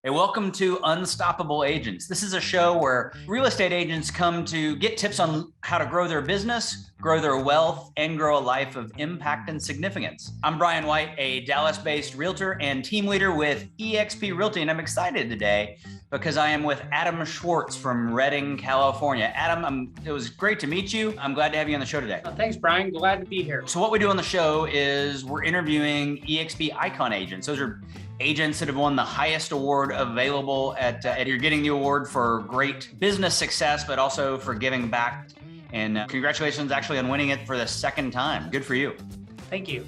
Hey, welcome to Unstoppable Agents. This is a show where real estate agents come to get tips on how to grow their business, grow their wealth, and grow a life of impact and significance. I'm Brian White, a Dallas-based realtor and team leader with EXP Realty, and I'm excited today because I am with Adam Schwartz from Redding, California. Adam, it was great to meet you. I'm glad to have you on the show today. Thanks, Brian. Glad to be here. So what we do on the show is we're interviewing EXP ICON agents. Those are agents that have won the highest award available at you're getting the award for great business success, but also for giving back. And congratulations actually on winning it for the second time. Good for you. Thank you.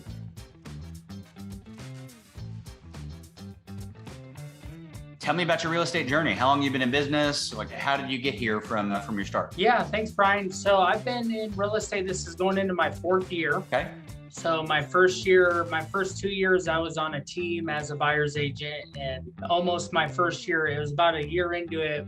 Tell me about your real estate journey. How long you've been in business? Like, how did you get here from your start? Yeah, thanks, Brian. So I've been in real estate. This is going into my fourth year. Okay. So my first 2 years, I was on a team as a buyer's agent, and almost my first year, it was about a year into it,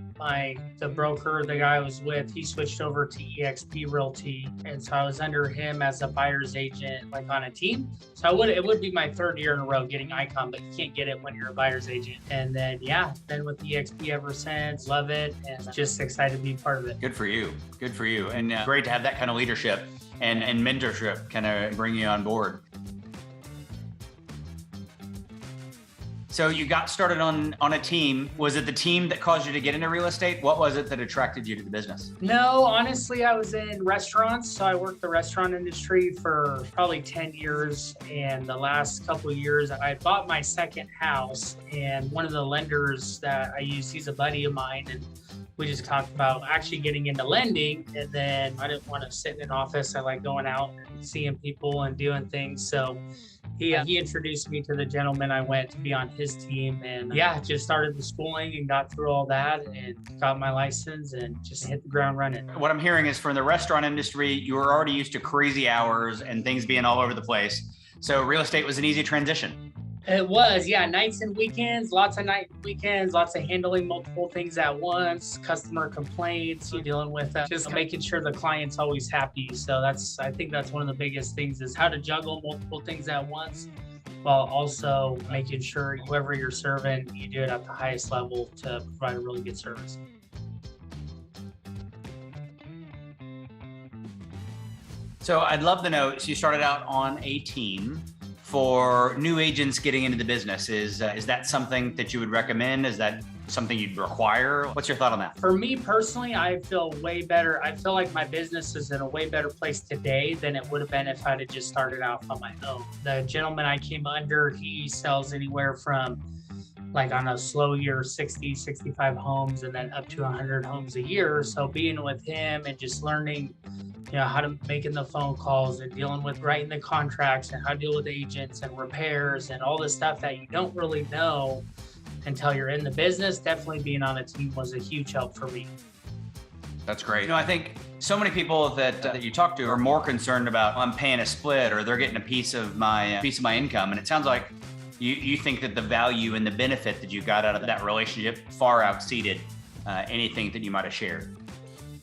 the broker, the guy I was with, he switched over to EXP Realty. And so I was under him as a buyer's agent, like on a team. So it would be my third year in a row getting ICON, but you can't get it when you're a buyer's agent. And then, yeah, been with EXP ever since, love it, and just excited to be part of it. Good for you. Good for you. And great to have that kind of leadership and mentorship kind of bring you on board. So you got started on a team. Was it the team that caused you to get into real estate? What was it that attracted you to the business? No, honestly, I was in restaurants. So I worked the restaurant industry for probably 10 years. And the last couple of years, I bought my second house. And one of the lenders that I use, he's a buddy of mine. And we just talked about actually getting into lending. And then I didn't want to sit in an office. I like going out and seeing people and doing things. So he introduced me to the gentleman I went to be on his team, and just started the schooling and got through all that and got my license and just hit the ground running. What I'm hearing is from the restaurant industry, you were already used to crazy hours and things being all over the place. So real estate was an easy transition. It was, nights and weekends, lots of night weekends, lots of handling multiple things at once, customer complaints, dealing with just making sure the client's always happy. So I think that's one of the biggest things is how to juggle multiple things at once, while also making sure whoever you're serving, you do it at the highest level to provide a really good service. So I'd love to know, so you started out on a team. For new agents getting into the business, is that something that you would recommend? Is that something you'd require? What's your thought on that? For me personally, I feel way better. I feel like my business is in a way better place today than it would have been if I'd have just started out on my own. The gentleman I came under, he sells anywhere from, like on a slow year, 60, 65 homes, and then up to 100 homes a year. So being with him and just learning how to making the phone calls and dealing with writing the contracts and how to deal with agents and repairs and all the stuff that you don't really know until you're in the business. Definitely being on a team was a huge help for me. That's great. I think so many people that you talk to are more concerned about I'm paying a split or they're getting a piece of my income. And it sounds like you think that the value and the benefit that you got out of that relationship far exceeded anything that you might have shared.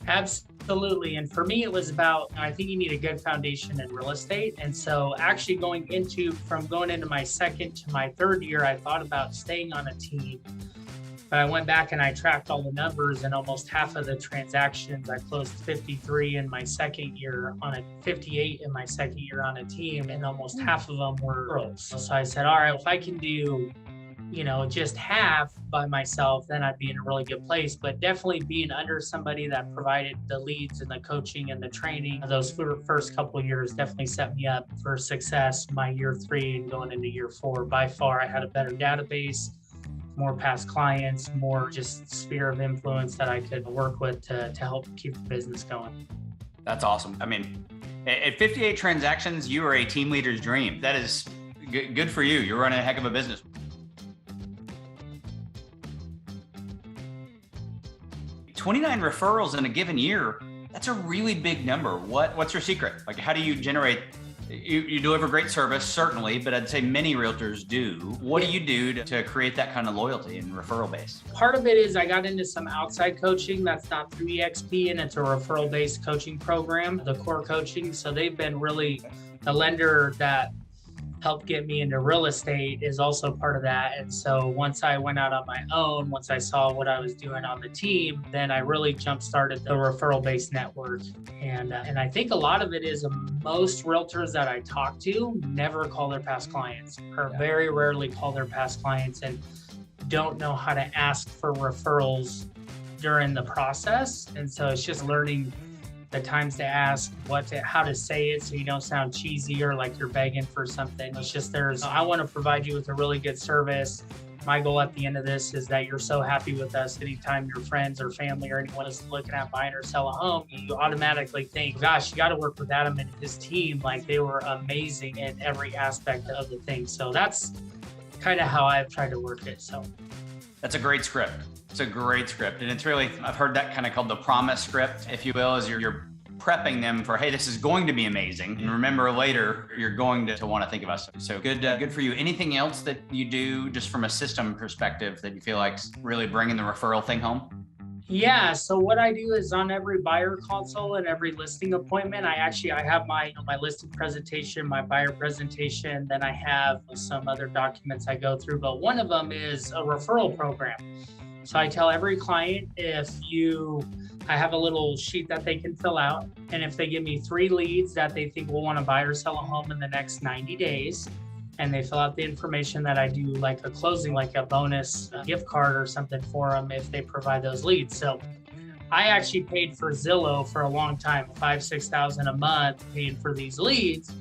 Absolutely. And for me, it was about, I think you need a good foundation in real estate. And so actually from going into my second to my third year, I thought about staying on a team. But I went back and I tracked all the numbers, and almost half of the transactions, I closed 53 in my second year 58 in my second year on a team, and almost half of them were referrals. So I said, all right, if I can do just half by myself, then I'd be in a really good place. But definitely being under somebody that provided the leads and the coaching and the training, those first couple of years definitely set me up for success. My year 3 and going into year 4, by far, I had a better database, more past clients, more just sphere of influence that I could work with to help keep the business going. That's awesome. I mean, at 58 transactions, you are a team leader's dream. That is good for you. You're running a heck of a business. 29 referrals in a given year, that's a really big number. What's your secret? Like, how do you generate, you deliver great service, certainly, but I'd say many realtors do. What do you do to create that kind of loyalty and referral base? Part of it is I got into some outside coaching that's not through EXP, and it's a referral-based coaching program, the core coaching. So they've been really the lender that helped get me into real estate is also part of that. And so once I went out on my own, once I saw what I was doing on the team, then I really jump-started the referral-based network. And I think a lot of it is most realtors that I talk to never call their past clients, or very rarely call their past clients, and don't know how to ask for referrals during the process. And so it's just learning the times to ask, how to say it so you don't sound cheesy or like you're begging for something. It's just I want to provide you with a really good service. My goal at the end of this is that you're so happy with us. Anytime your friends or family or anyone is looking at buying or sell a home, you automatically think, gosh, you got to work with Adam and his team. Like, they were amazing in every aspect of the thing. So that's kind of how I've tried to work it. So that's a great script. It's a great script. And it's really, I've heard that kind of called the promise script, if you will, is you're prepping them for, hey, this is going to be amazing. And remember, later, you're going to want to think of us. So good for you. Anything else that you do just from a system perspective that you feel like's really bringing the referral thing home? Yeah. So what I do is on every buyer console and every listing appointment, I have my listing presentation, my buyer presentation, then I have some other documents I go through, but one of them is a referral program. So I tell every client, I have a little sheet that they can fill out. And if they give me 3 leads that they think will want to buy or sell a home in the next 90 days, and they fill out the information, that I do like a closing, like a bonus gift card or something for them if they provide those leads. So I actually paid for Zillow for a long time, $5,000-6,000 a month paying for these leads.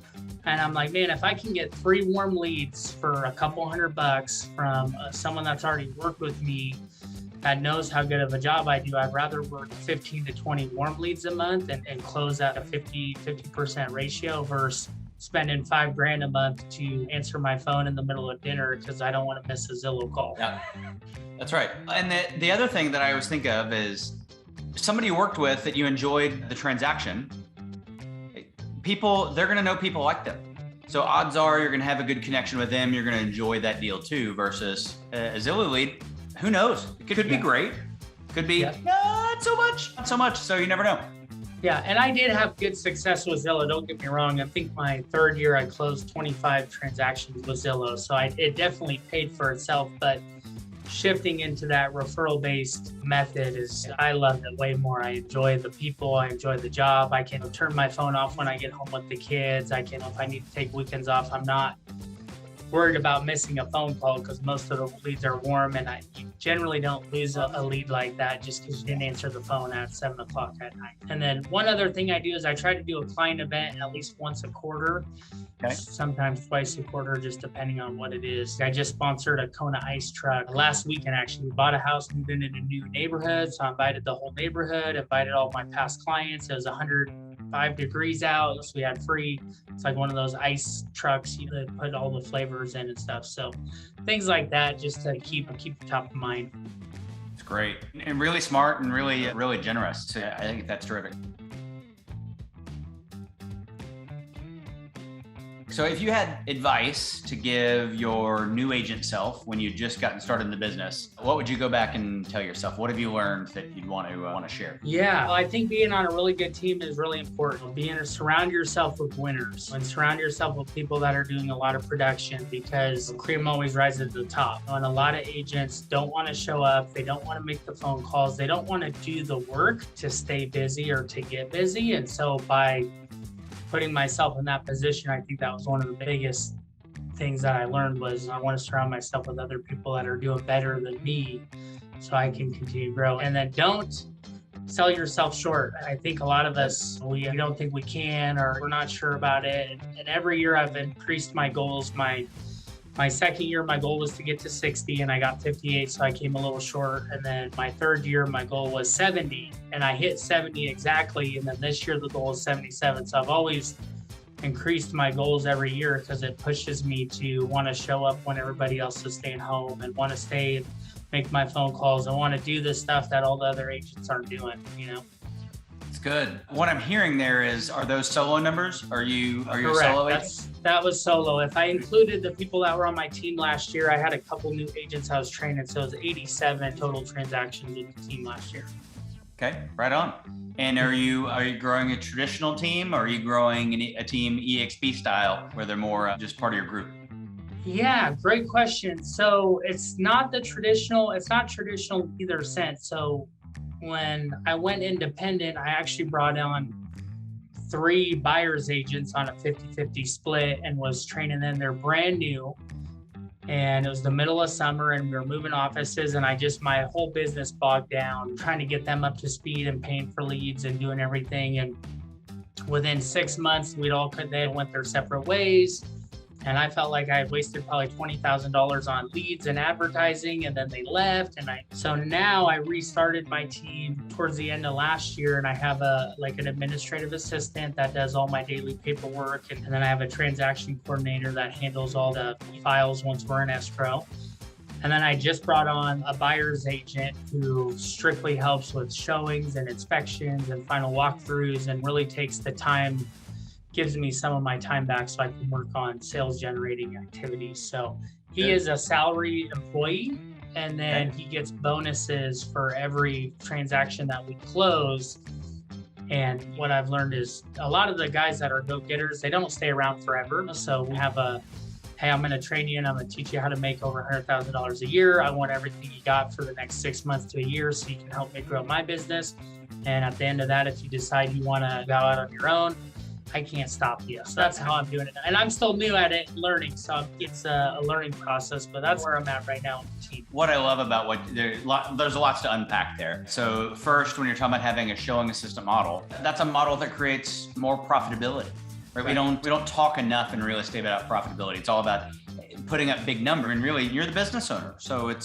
And I'm like, man, if I can get 3 warm leads for a couple $100 from someone that's already worked with me, that knows how good of a job I do, I'd rather work 15 to 20 warm leads a month and close at a 50% ratio versus spending $5,000 a month to answer my phone in the middle of dinner because I don't want to miss a Zillow call. Yeah, that's right. And the other thing that I always think of is somebody you worked with that you enjoyed the transaction. They're going to know people like them. So odds are you're going to have a good connection with them. You're going to enjoy that deal too, versus a Zillow lead. Who knows? It could be great. Could be not so much. So you never know. Yeah, and I did have good success with Zillow. Don't get me wrong. I think my 3rd year I closed 25 transactions with Zillow. So it definitely paid for itself. But shifting into that referral-based method I love it way more. I enjoy the people. I enjoy the job. I can turn my phone off when I get home with the kids. If I need to take weekends off, I'm not worried about missing a phone call because most of the leads are warm, and you generally don't lose a lead like that just because you didn't answer the phone at 7 o'clock at night. And then one other thing I do is I try to do a client event at least once a quarter, sometimes twice a quarter, just depending on what it is. I just sponsored a Kona ice truck last weekend. Actually, we bought a house, moved in a new neighborhood, so I invited the whole neighborhood, invited all my past clients. It was 105 degrees out, so we had free. It's like one of those ice trucks that put all the flavors in and stuff. So things like that, just to keep top of mind. It's great and really smart and really generous. So I think that's terrific. So if you had advice to give your new agent self when you just gotten started in the business, what would you go back and tell yourself? What have you learned that you'd want to share? Yeah, well, I think being on a really good team is really important. Surround yourself with winners and surround yourself with people that are doing a lot of production, because cream always rises to the top. And a lot of agents don't want to show up. They don't want to make the phone calls. They don't want to do the work to stay busy or to get busy. And so by putting myself in that position, I think that was one of the biggest things that I learned was I want to surround myself with other people that are doing better than me so I can continue to grow. And then don't sell yourself short. I think a lot of us, we don't think we can, or we're not sure about it. And every year I've increased my goals. My second year, my goal was to get to 60 and I got 58, so I came a little short. And then my 3rd year, my goal was 70 and I hit 70 exactly. And then this year, the goal is 77. So I've always increased my goals every year because it pushes me to want to show up when everybody else is staying home and want to stay and make my phone calls. I want to do the stuff that all the other agents aren't doing, It's good. What I'm hearing there is, are those solo numbers? Are you a solo agent? That was solo. If I included the people that were on my team last year, I had a couple new agents I was training, so it was 87 total transactions with the team last year. Okay, right on. And are you growing a traditional team, or are you growing a team EXP style where they're more just part of your group? Yeah, great question. So it's not traditional in either sense. So when I went independent, I actually brought on 3 buyer's agents on a 50-50 split and was training them. They're brand new. And it was the middle of summer and we were moving offices, and my whole business bogged down trying to get them up to speed and paying for leads and doing everything. And within 6 months, they went their separate ways. And I felt like I had wasted probably $20,000 on leads and advertising, and then they left. So now I restarted my team towards the end of last year, and I have an administrative assistant that does all my daily paperwork. And then I have a transaction coordinator that handles all the files once we're in escrow. And then I just brought on a buyer's agent who strictly helps with showings and inspections and final walkthroughs, and really takes the time, gives me some of my time back so I can work on sales generating activities. So he is a salary employee, and then he gets bonuses for every transaction that we close. And what I've learned is a lot of the guys that are go-getters, they don't stay around forever. So we have hey, I'm going to train you and I'm going to teach you how to make over $100,000 a year. I want everything you got for the next 6 months to a year so you can help me grow my business. And at the end of that, if you decide you want to go out on your own, I can't stop you. So that's how I'm doing it. And I'm still new at it, learning. So it's a learning process, but that's where I'm at right now with the team. What I love about there's lots to unpack there. So first, when you're talking about having a showing assistant model, that's a model that creates more profitability. Right? We don't talk enough in real estate about profitability. It's all about putting up big number, and really you're the business owner. So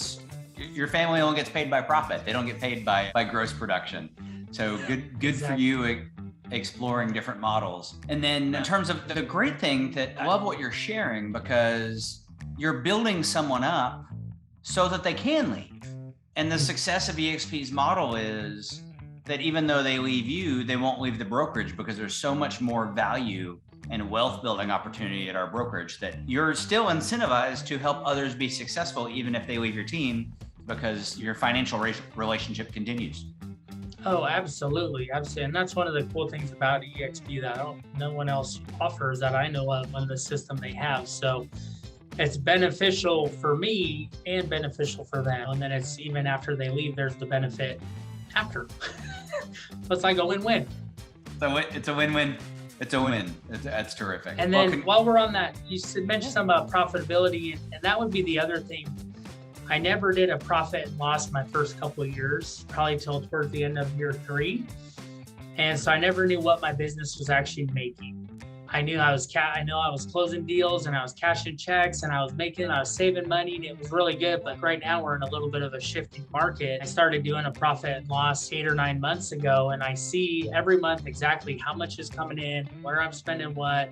your family only gets paid by profit. They don't get paid by gross production. So good exactly. For you exploring different models. And then in terms of the great thing that I love what you're sharing, because you're building someone up so that they can leave. And the success of EXP's model is that even though they leave you, they won't leave the brokerage, because there's so much more value and wealth building opportunity at our brokerage that you're still incentivized to help others be successful, even if they leave your team, because your financial relationship continues. Oh, absolutely. Absolutely. And that's one of the cool things about EXP that no one else offers that I know of on the system they have. So it's beneficial for me and beneficial for them. And then it's even after they leave, there's the benefit after. So it's like a win-win. It's a win-win. It's a win. That's terrific. And then while we're on that, you mentioned something about profitability, and that would be the other thing. I never did a profit and loss my first couple of years, probably till towards the end of year 3. And so I never knew what my business was actually making. I knew I was closing deals and I was cashing checks and I was saving money, and it was really good. But right now we're in a little bit of a shifting market. I started doing a profit and loss 8 or 9 months ago, and I see every month exactly how much is coming in, where I'm spending what,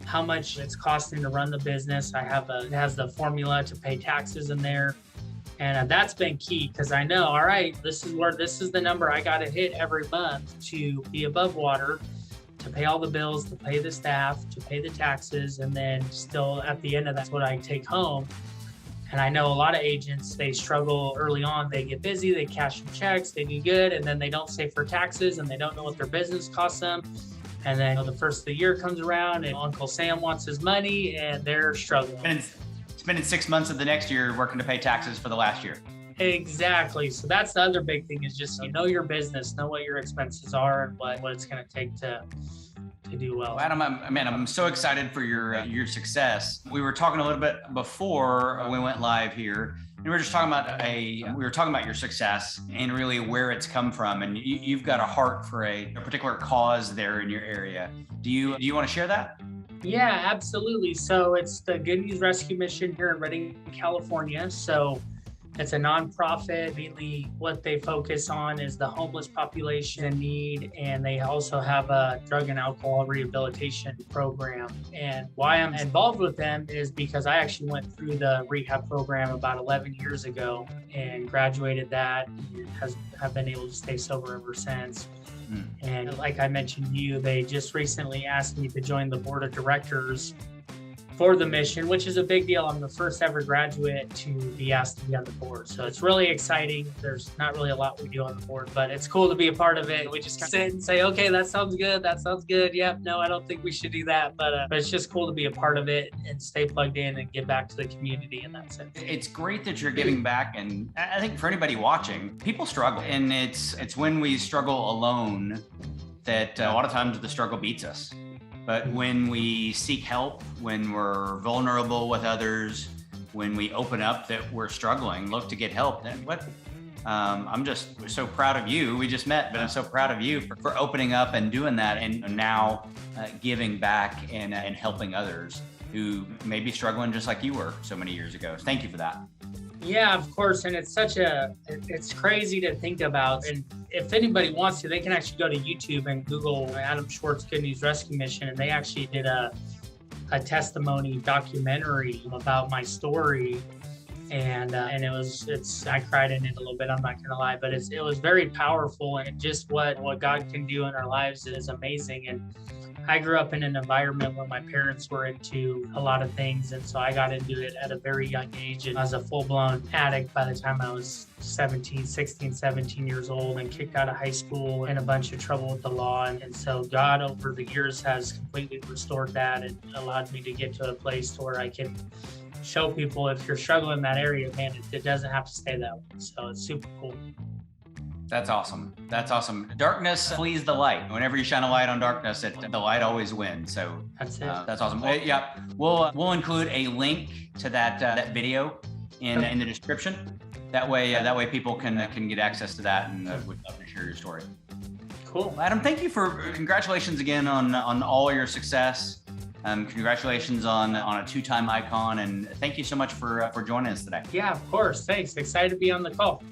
how much it's costing to run the business. It has the formula to pay taxes in there. And that's been key, because I know, all right, this is the number I got to hit every month to be above water, to pay all the bills, to pay the staff, to pay the taxes, and then still at the end of that's what I take home. And I know a lot of agents, they struggle early on. They get busy, they cash some checks, they do good, and then they don't save for taxes, and they don't know what their business costs them. And then the first of the year comes around and Uncle Sam wants his money and they're struggling. Spending 6 months of the next year working to pay taxes for the last year. Exactly. So that's the other big thing, is just know your business, know what your expenses are and what it's going to take to do well. Adam, I'm so excited for your success. We were talking a little bit before we went live here, and we were just talking about your success and really where it's come from. And you've got a heart for a particular cause there in your area. Do you want to share that? Yeah, absolutely. So it's the Good News Rescue Mission here in Redding, California. So it's a nonprofit. Mainly what they focus on is the homeless population in need, and they also have a drug and alcohol rehabilitation program. And why I'm involved with them is because I actually went through the rehab program about 11 years ago and graduated that, and have been able to stay sober ever since. And like I mentioned to you, they just recently asked me to join the board of directors for the mission, which is a big deal. I'm the first ever graduate to be asked to be on the board. So it's really exciting. There's not really a lot we do on the board, but it's cool to be a part of it. We just sit and say, okay, that sounds good. That sounds good. Yep. No, I don't think we should do that. But it's just cool to be a part of it and stay plugged in and give back to the community in that sense. It's great that you're giving back. And I think for anybody watching, people struggle. And it's when we struggle alone that a lot of times the struggle beats us. But when we seek help, when we're vulnerable with others, when we open up that we're struggling, look to get help, then I'm just so proud of you. We just met, but I'm so proud of you for opening up and doing that, and now giving back and helping others who may be struggling just like you were so many years ago. Thank you for that. Yeah, of course. And it's crazy to think about. And if anybody wants to, they can actually go to YouTube and Google Adam Schwartz Good News Rescue Mission. And they actually did a testimony documentary about my story. And I cried in it a little bit, I'm not gonna lie, but it was very powerful, and just what God can do in our lives is amazing. And I grew up in an environment where my parents were into a lot of things, and so I got into it at a very young age, and I was a full-blown addict by the time I was 16, 17 years old, and kicked out of high school in a bunch of trouble with the law. And so God over the years has completely restored that and allowed me to get to a place where I can show people, if you're struggling in that area, man, it doesn't have to stay that way. So it's super cool. That's awesome. That's awesome. Darkness flees the light. Whenever you shine a light on darkness, the light always wins. So that's it. That's awesome. Yeah, we'll include a link to that video in the description. That way people can get access to that, and would love to share your story. Cool. Adam, thank you congratulations again on all your success. Congratulations on a 2-time icon, and thank you so much for joining us today. Yeah, of course. Thanks. Excited to be on the call.